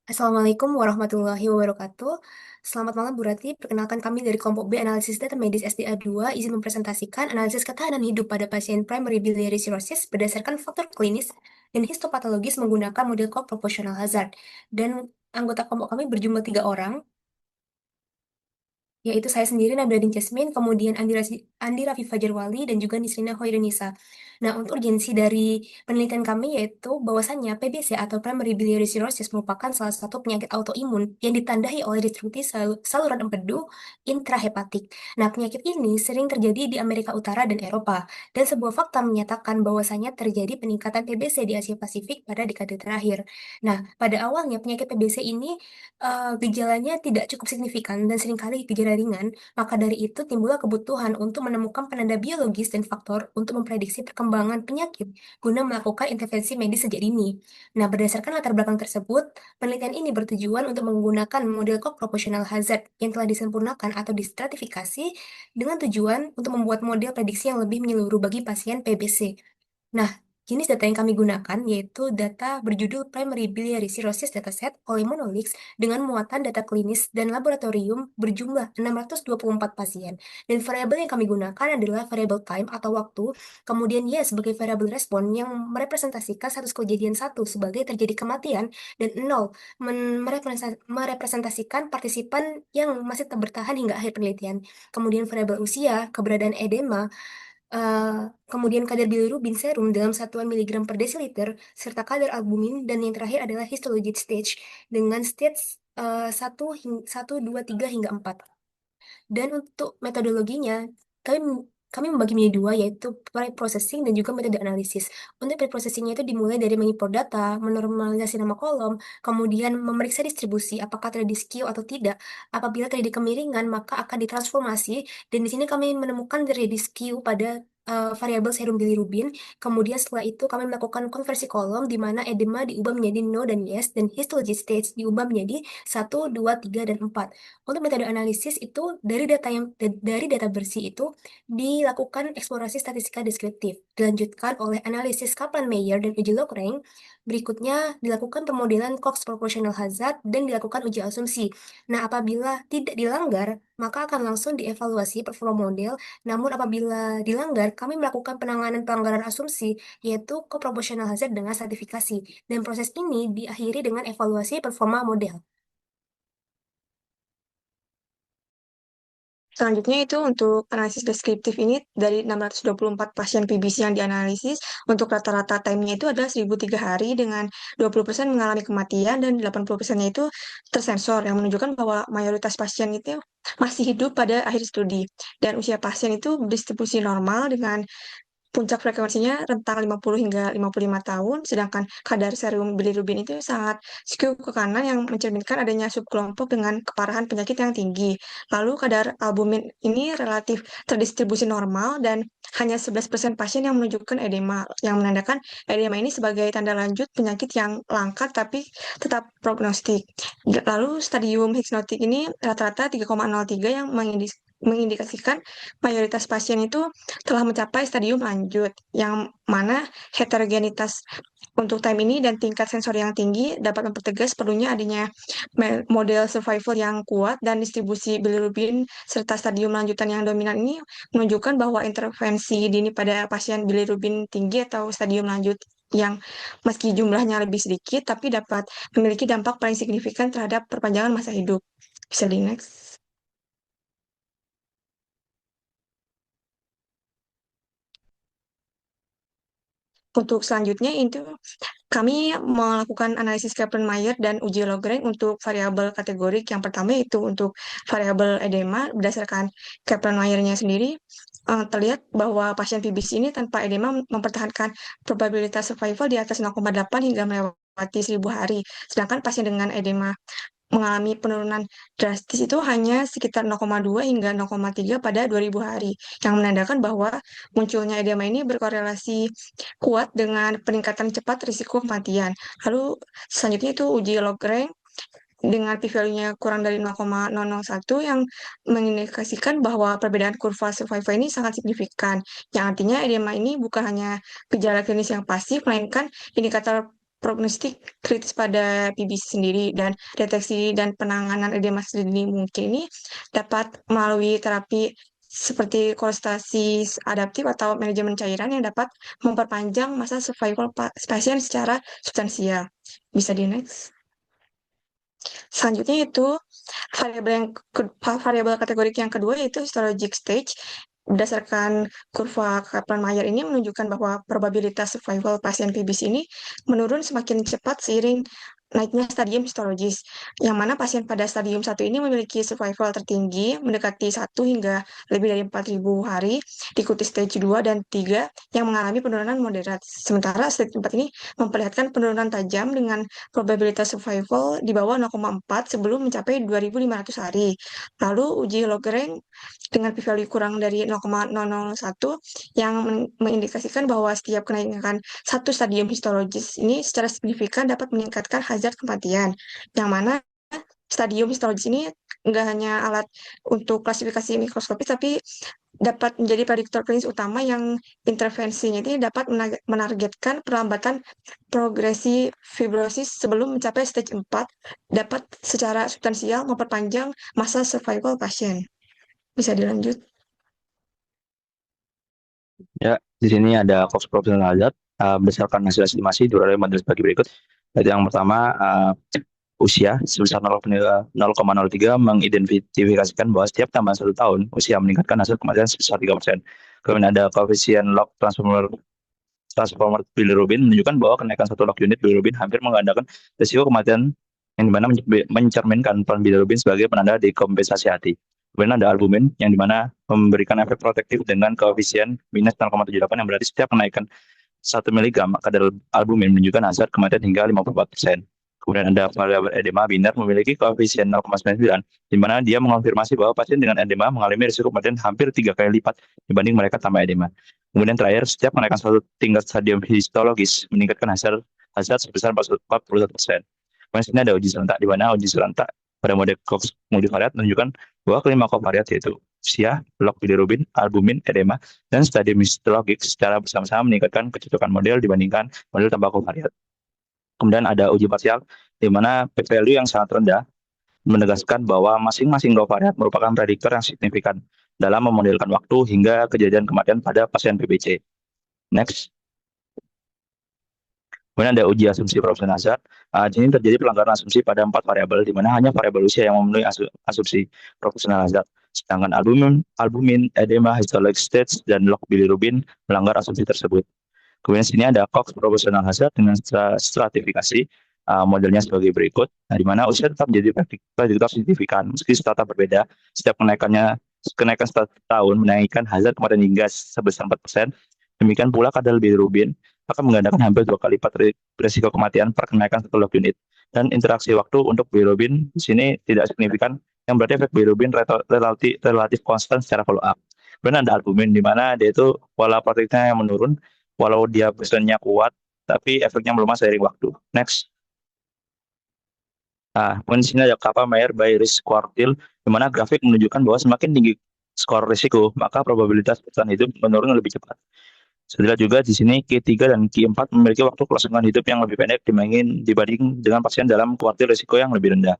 Assalamualaikum warahmatullahi wabarakatuh. Selamat malam Bu Rati. Perkenalkan kami dari kelompok B Analisis Data Medis SDA 2 izin mempresentasikan analisis ketahanan hidup pada pasien primary biliary cirrhosis berdasarkan faktor klinis dan histopatologis menggunakan model proportional hazard. Dan anggota kelompok kami berjumlah 3 orang, yaitu saya sendiri Nabila Jasmine, kemudian Andi Rafi Fajarwali, dan juga Nisrina Hoirenisa. Nah, untuk urgensi dari penelitian kami yaitu bahwasannya PBC atau Primary Biliary Cirrhosis merupakan salah satu penyakit autoimun yang ditandai oleh destruksi saluran empedu intrahepatik. Nah, penyakit ini sering terjadi di Amerika Utara dan Eropa, dan sebuah fakta menyatakan bahwasannya terjadi peningkatan PBC di Asia Pasifik pada dekade terakhir. Nah, pada awalnya penyakit PBC ini gejalanya tidak cukup signifikan dan seringkali gejala ringan, maka dari itu timbullah kebutuhan untuk menemukan penanda biologis dan faktor untuk memprediksi perkembangan penyakit guna melakukan intervensi medis sejak dini. Nah, berdasarkan latar belakang tersebut, penelitian ini bertujuan untuk menggunakan model proportional hazard yang telah disempurnakan atau distratifikasi dengan tujuan untuk membuat model prediksi yang lebih menyeluruh bagi pasien PBC. Nah, jenis data yang kami gunakan yaitu data berjudul Primary Biliary Cirrhosis Dataset oleh Monolix dengan muatan data klinis dan laboratorium berjumlah 624 pasien. Dan variabel yang kami gunakan adalah variabel time atau waktu, kemudian Y sebagai variabel respon yang merepresentasikan status kejadian satu sebagai terjadi kematian, dan 0 merepresentasikan partisipan yang masih bertahan hingga akhir penelitian. Kemudian variabel usia, keberadaan edema, eh, kemudian kadar bilirubin serum dalam satuan miligram per desiliter, serta kadar albumin, dan yang terakhir adalah histologic stage dengan stage 1, 2, 3, hingga 4. Dan untuk metodologinya, kami kami membagi menjadi dua, yaitu pre-processing dan juga metode analisis. Untuk pre-processingnya itu dimulai dari mengimport data, menormalisasi nama kolom, kemudian memeriksa distribusi, apakah terjadi skew atau tidak. Apabila terjadi kemiringan, maka akan ditransformasi, dan di sini kami menemukan terjadi skew pada variabel serum bilirubin. Kemudian setelah itu kami melakukan konversi kolom, di mana edema diubah menjadi no dan yes, dan histology stage diubah menjadi 1, 2, 3, dan 4. Untuk metode analisis itu dari data bersih itu dilakukan eksplorasi statistika deskriptif, dilanjutkan oleh analisis Kaplan-Meier dan uji Lagrange. Berikutnya dilakukan pemodelan Cox proportional hazard dan dilakukan uji asumsi. Nah, apabila tidak dilanggar, maka akan langsung dievaluasi performa model. Namun apabila dilanggar, kami melakukan penanganan pelanggaran asumsi, yaitu co-proportional hazard dengan sertifikasi. Dan proses ini diakhiri dengan evaluasi performa model. Selanjutnya itu untuk analisis deskriptif ini dari 624 pasien PBC yang dianalisis, untuk rata-rata time-nya itu adalah 1003 hari dengan 20% mengalami kematian dan 80%-nya itu tersensor yang menunjukkan bahwa mayoritas pasien itu masih hidup pada akhir studi. Dan usia pasien itu distribusi normal dengan puncak frekuensinya rentang 50 hingga 55 tahun, sedangkan kadar serum bilirubin itu sangat skew ke kanan yang mencerminkan adanya subkelompok dengan keparahan penyakit yang tinggi. Lalu kadar albumin ini relatif terdistribusi normal dan hanya 11% pasien yang menunjukkan edema, yang menandakan edema ini sebagai tanda lanjut penyakit yang langka tapi tetap prognostik. Lalu stadium hexnotic ini rata-rata 3,03 yang mengindikasikan mayoritas pasien itu telah mencapai stadium lanjut, yang mana heterogenitas untuk time ini dan tingkat sensor yang tinggi dapat mempertegas perlunya adanya model survival yang kuat, dan distribusi bilirubin serta stadium lanjutan yang dominan ini menunjukkan bahwa intervensi dini pada pasien bilirubin tinggi atau stadium lanjut yang meski jumlahnya lebih sedikit tapi dapat memiliki dampak paling signifikan terhadap perpanjangan masa hidup. Bisa di next. Untuk selanjutnya itu kami melakukan analisis Kaplan-Meier dan uji Lagrange untuk variabel kategorik. Yang pertama itu untuk variabel edema. Berdasarkan Kaplan-Meiernya sendiri, terlihat bahwa pasien PBC ini tanpa edema mempertahankan probabilitas survival di atas 0,8 hingga melewati 1000 hari. Sedangkan pasien dengan edema mengalami penurunan drastis itu hanya sekitar 0,2 hingga 0,3 pada 2000 hari, yang menandakan bahwa munculnya edema ini berkorelasi kuat dengan peningkatan cepat risiko kematian. Lalu selanjutnya itu uji Lagrange dengan p-value-nya kurang dari 0,001 yang mengindikasikan bahwa perbedaan kurva survival ini sangat signifikan, yang artinya edema ini bukan hanya gejala klinis yang pasif, melainkan indikator prognostik kritis pada PBC sendiri, dan deteksi dan penanganan edema sedini mungkin ini dapat melalui terapi seperti kolestasi adaptif atau manajemen cairan yang dapat memperpanjang masa survival pasien secara substansial. Bisa di next. Selanjutnya itu variabel kategorik yang kedua yaitu histologic stage. Berdasarkan kurva Kaplan-Meier ini menunjukkan bahwa probabilitas survival pasien PBC ini menurun semakin cepat seiring naiknya stadium histologis, yang mana pasien pada stadium 1 ini memiliki survival tertinggi mendekati 1 hingga lebih dari 4.000 hari, diikuti stage 2 dan 3 yang mengalami penurunan moderat. Sementara stage 4 ini memperlihatkan penurunan tajam dengan probabilitas survival di bawah 0,4 sebelum mencapai 2.500 hari. Lalu uji Lagrange dengan p-value kurang dari 0,001 yang mengindikasikan bahwa setiap kenaikan satu stadium histologis ini secara signifikan dapat meningkatkan hazard kematian, yang mana stadium histologis ini nggak hanya alat untuk klasifikasi mikroskopis, tapi dapat menjadi prediktor klinis utama yang intervensinya ini dapat menargetkan perlambatan progresi fibrosis sebelum mencapai stage 4, dapat secara substansial memperpanjang masa survival pasien. Bisa dilanjut. Ya, di sini ada Cox Proportional Hazard berdasarkan hasil estimasi durasi model sebagai berikut. Jadi yang pertama usia sebesar 0,03 mengidentifikasikan bahwa setiap tambahan 1 tahun usia meningkatkan hasil kematian sebesar 3%. Kemudian ada koefisien log transformer bilirubin menunjukkan bahwa kenaikan 1 log unit bilirubin hampir menggandakan risiko kematian, yang dimana mencerminkan peran bilirubin sebagai penanda dekompensasi hati. Kemudian ada albumin yang dimana memberikan efek protektif dengan koefisien minus 0,78 yang berarti setiap kenaikan 1 mg kadar albumin menunjukkan hazard kematian hingga 54%. Kemudian ada variabel edema binar memiliki koefisien 0,99 di mana dia mengonfirmasi bahwa pasien dengan edema mengalami risiko kematian hampir 3 kali lipat dibanding mereka tanpa edema. Kemudian terakhir, setiap kenaikan suatu tingkat stadium histologis meningkatkan hazard sebesar 41%. Kemudian sini ada uji serentak di mana uji serentak pada model Cox multivariat menunjukkan bahwa kelima kovariat yaitu usia, log bilirubin, albumin, edema, dan stadium histologik secara bersama-sama meningkatkan kecocokan model dibandingkan model tanpa kovariat. Kemudian ada uji parsial di mana p-value yang sangat rendah menegaskan bahwa masing-masing kovariat merupakan prediktor yang signifikan dalam memodelkan waktu hingga kejadian kematian pada pasien PBC. Next. Kemudian ada uji asumsi proporsional hazard. Di sini terjadi pelanggaran asumsi pada 4 variabel, di mana hanya variabel usia yang memenuhi asumsi proporsional hazard. Sedangkan albumin, edema, histologic stage, dan log bilirubin melanggar asumsi tersebut. Kemudian sini ada Cox proportional hazard dengan stratifikasi modelnya sebagai berikut. Nah, di mana usia tetap menjadi prediktor signifikan meski tetap berbeda. Setiap kenaikan 1 tahun menaikkan hazard kematian hingga sebesar 4%. Demikian pula kadar bilirubin akan menggandakan hampir 2 kali lipat risiko kematian per kenaikan 1 log unit. Dan interaksi waktu untuk bilirubin di sini tidak signifikan, yang berarti efek bilirubin relatif konstan secara follow up. Kemudian ada albumin di mana dia itu pola protektifnya yang menurun, walau dia pesannya kuat, tapi efeknya melemah seiring waktu. Next. Nah, kemudian di sini ada Kaplan-Meier by risk quartile, di mana grafik menunjukkan bahwa semakin tinggi skor risiko, maka probabilitas bertahan hidup menurun lebih cepat. Setelah juga di sini Q3 dan Q4 memiliki waktu kelangsungan hidup yang lebih pendek dibanding dengan pasien dalam kuartil risiko yang lebih rendah.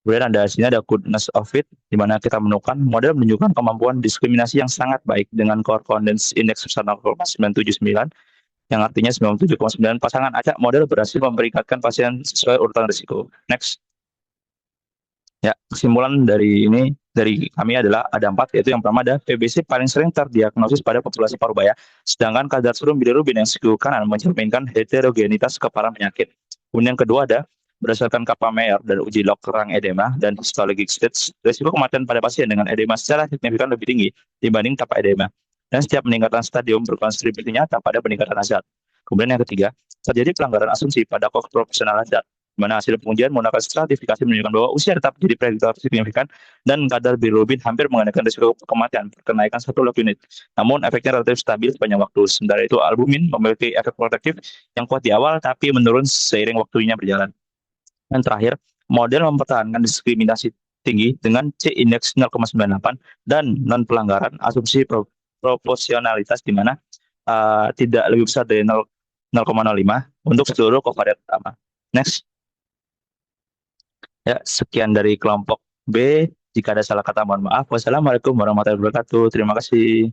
Kemudian di sini ada goodness of fit, di mana kita menemukan model menunjukkan kemampuan diskriminasi yang sangat baik dengan core confidence index sebesar 0,979, yang artinya 97,9 pasangan acak model berhasil memperingkatkan pasien sesuai urutan risiko. Next. Ya, kesimpulan dari kami adalah ada 4, yaitu yang pertama ada PBC paling sering terdiagnosis pada populasi parubaya, sedangkan kadar serum bilirubin yang segi kanan mencerminkan heterogenitas keparaan penyakit. Kemudian yang kedua ada berdasarkan Kaplan-Meier dan uji Log-Rank edema dan histologic stage, risiko kematian pada pasien dengan edema secara signifikan lebih tinggi dibanding tanpa edema. Dan setiap peningkatan stadium berkontribusi nyata pada peningkatan hazard. Kemudian yang ketiga, terjadi pelanggaran asumsi pada Cox proportional hazard, di mana hasil pengujian menggunakan stratifikasi menunjukkan bahwa usia tetap menjadi prediktor signifikan dan kadar bilirubin hampir menggandakan risiko kematian kenaikan 1 log unit. Namun efeknya relatif stabil sepanjang waktu. Sementara itu albumin memiliki efek protektif yang kuat di awal tapi menurun seiring waktunya berjalan. Dan terakhir, model mempertahankan diskriminasi tinggi dengan C-index 0,98 dan non pelanggaran asumsi proporsionalitas di mana tidak lebih besar dari 0,01 0,05 untuk seluruh kovarian utama. Next. Ya, sekian dari kelompok B. Jika ada salah kata, mohon maaf. Wassalamualaikum warahmatullahi wabarakatuh. Terima kasih.